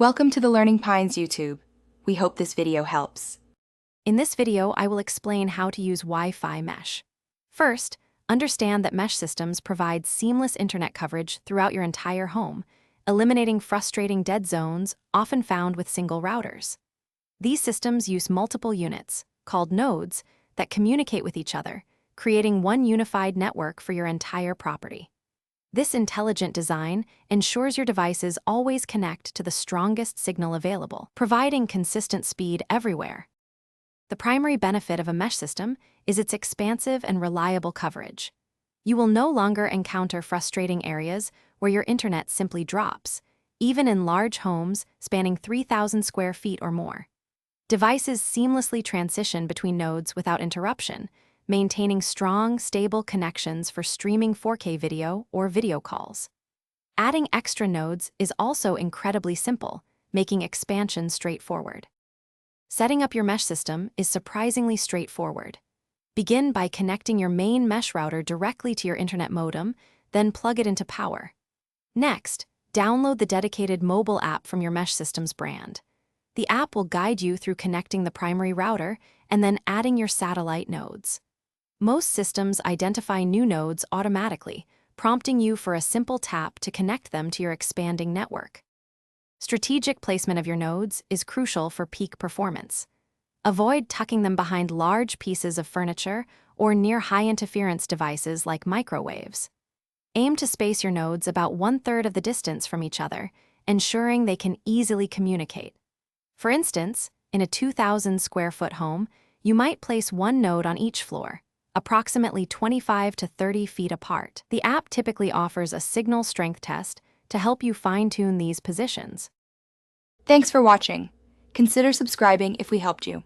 Welcome to the Learning Pines YouTube. We hope this video helps. In this video, I will explain how to use Wi-Fi mesh. First, understand that mesh systems provide seamless internet coverage throughout your entire home, eliminating frustrating dead zones often found with single routers. These systems use multiple units, called nodes, that communicate with each other, creating one unified network for your entire property. This intelligent design ensures your devices always connect to the strongest signal available, providing consistent speed everywhere. The primary benefit of a mesh system is its expansive and reliable coverage. You will no longer encounter frustrating areas where your internet simply drops, even in large homes spanning 3,000 square feet or more. Devices seamlessly transition between nodes without interruption, maintaining strong, stable connections for streaming 4K video or video calls. Adding extra nodes is also incredibly simple, making expansion straightforward. Setting up your mesh system is surprisingly straightforward. Begin by connecting your main mesh router directly to your internet modem, then plug it into power. Next, download the dedicated mobile app from your mesh system's brand. The app will guide you through connecting the primary router and then adding your satellite nodes. Most systems identify new nodes automatically, prompting you for a simple tap to connect them to your expanding network. Strategic placement of your nodes is crucial for peak performance. Avoid tucking them behind large pieces of furniture or near high-interference devices like microwaves. Aim to space your nodes about 1/3 of the distance from each other, ensuring they can easily communicate. For instance, in a 2,000 square foot home, you might place one node on each floor, approximately 25 to 30 feet apart. The app typically offers a signal strength test to help you fine-tune these positions. Thanks for watching. Consider subscribing if we helped you.